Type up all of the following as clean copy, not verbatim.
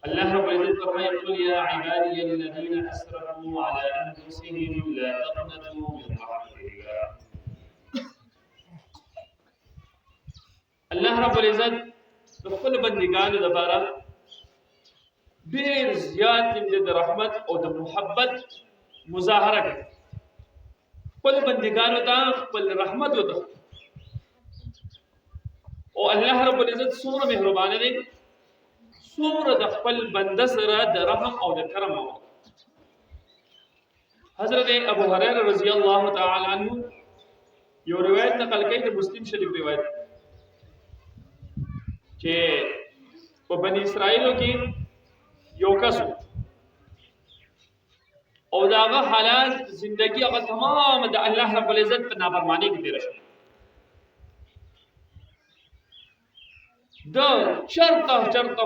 الله رب العزت فرمائے قل یا عبادی الذین اسرفوا علی انفسهم لا تقنطوا من رحمت الله. الله رب العزت خپل بندگانو لپاره ډیر زیات د رحمت او د محبت مظاهره کوي. خپل بندگانو ته خپل رحمت وته او الله رب العزت څومره مهربان دی، څومره د خپل بنده سره د رحم او د کرم او حضرت ابو هريره رضی الله تعالی عنہ یو روایت نقل کوي د مسلم شریف روایت چې په بنی اسرائیلو کې یو کس او داغه حالات زندگی هغه تمام د الله رب العزت په نافرمانی کې تیر شو. د چرته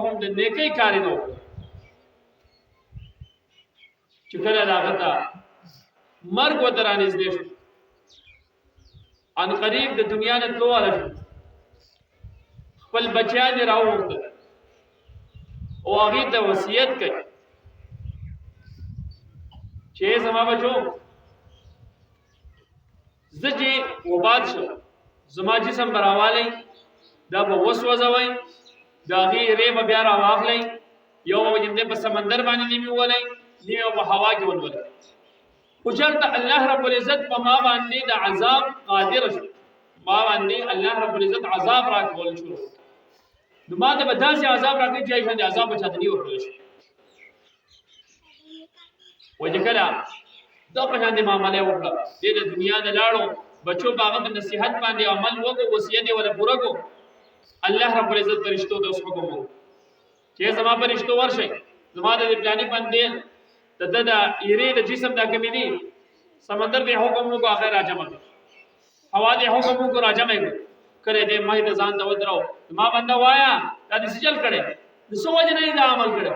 هم د نیکی کاری نو چې کله هغه ته مرګ ودرانیز دي شو، ان قریب د دنیا نه تلواله شو، خپل بچیان یې راوړل او هغه ته وصیت کړي چې زما بچو زجی وباد شو، زما جسم براوالی دا به وسوځوي، دا غي ریب بیا را واخلي، یو وجنده په سمندر باندې نیمه ولای، نیمه په هوا کې ولولای. خو چرته الله رب العزت په ما باندې د عذاب قادر شو، ما باندې الله رب العزت عذاب راکول شو، نو ما ته به داسې عذاب راکړي چې ژوند عذاب به چاته نه ورکړل شي. وجه کله دا په شان دي معاملې وکړه، د دنیا نه لاړو بچو باغ د نصیحت باندې عمل وکړو، وصیت یې ولا پوره کو. الله رب العزت فرشتو د اوس حکم وکړ چې زما فرشتو ورشي، زما د پلانې باندې د ایرې د جسم دا کمی دي، سمندر به حکم وکړ اخر راجمه، هوا دې حکم وکړ راجمه کړي دې مې د ځان د ودرو ما باندې وایا دا دې سجل کړي د سوج نه دا عمل کړي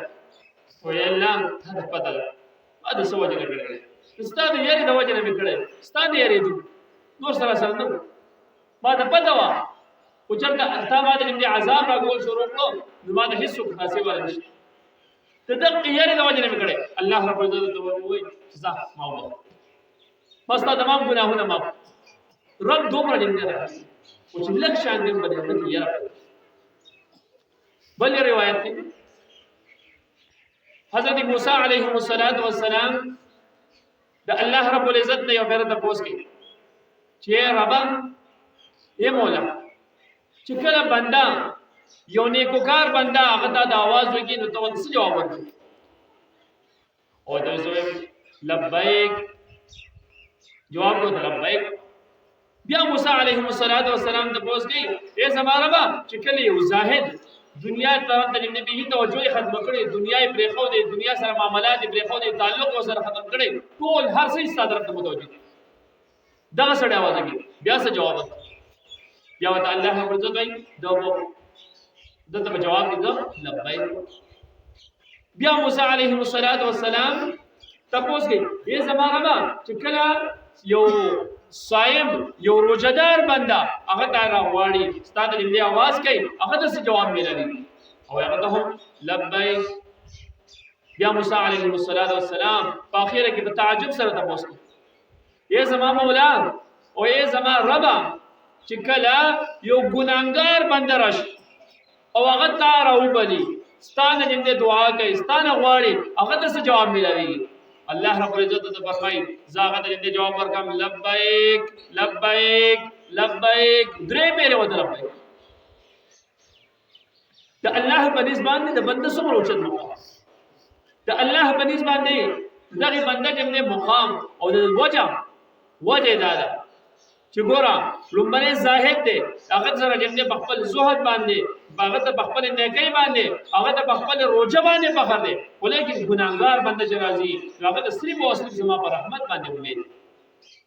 وې الله ته پته ده دا سوج نه کړي استاد یې د وجه نه کړي استاد یې دې نور سره سره نو ما ته پته وا او چرته تا باندې دې عذاب راغول شروع کړو نو ما ته هیڅ خاصه ولا نشته ته دې یې د وجه نه کړي. الله رب العزت وایي جزاء ما الله مستا تمام ګناهونه ما رب دومره دې نه او چې لک شان دې باندې دې یې بل روایت دی حضرت موسی علیه السلام د الله رب العزت نه یو پیره تاسو کې چې رب یې مولا چې کله بندا یو نیکوکار بندا هغه ته د आवाज وکړي نو ته څه جواب ورکړي او ته زوی لبیک جواب کو لبیک. بیا موسی علیه السلام ته پوښتنه کوي اے زماره با چې کله یو زاهد دنیا طرف د نبی توجه ختم کړي، دنیا یې پرې خو دي، دنیا سره معاملات یې پرې خو دي، تعلق سره ختم کړي، ټول هر څه ستاسو طرف ته متوجه دي. دا سره आवाज کوي بیا څه جواب بیا وته الله رب عزت وایي دته جواب دي لبیک. بیا موسی علیه السلام تاسو کې یې زماره با چې کله یو صائم یو روزدار بندا هغه ته راوړي ستاسو دې आवाज کوي هغه ته جواب ملوي او هغه ته لبیک. بیا موسی علیه السلام په اخر کې په تعجب سره تاسو کوي یې زما مولا او یې زما رب چې کله یو ګناګار بندا راشي او هغه ته راوبلي ستاسو دې دعا کوي ستاسو غواړي هغه ته جواب ملوي. الله رب العزت ته فرمایي زاغه دې جواب ورکم لبیک لبیک لبیک درې پیره وته لبیک. د الله په نسبت د بنده څومره اوچت مقام، د الله په نسبت دغه بنده چې مقام او د وجه دا ده چې ګوره لومبنه زاهد دی هغه سره چې په خپل زهد باندې هغه ته په خپل نیکي باندې هغه ته په خپل روزه باندې فخر دی، ولیکن ګناګار بنده چې راځي هغه ته صرف او صرف زما پر رحمت باندې امید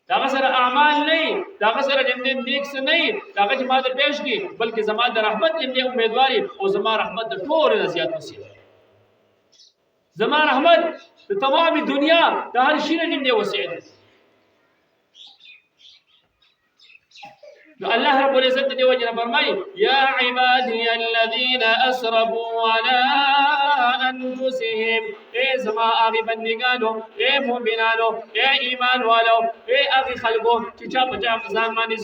دا سره اعمال نه دا سره چې نیک څه نه دا چې ما ته پېښ کی بلکې زما د رحمت دې امیدواري او زما رحمت د ټول زیات وسیله زما رحمت د تمام دنیا د هر شي نه دې وسیله. الله رب العزت دې وجه فرمایي یا عبادي الذين اسرفوا على انفسهم اے زما آغی بندگانو اے مومنانو اے ایمان والو اے آغی خلقو چې چا په چا ځان باندې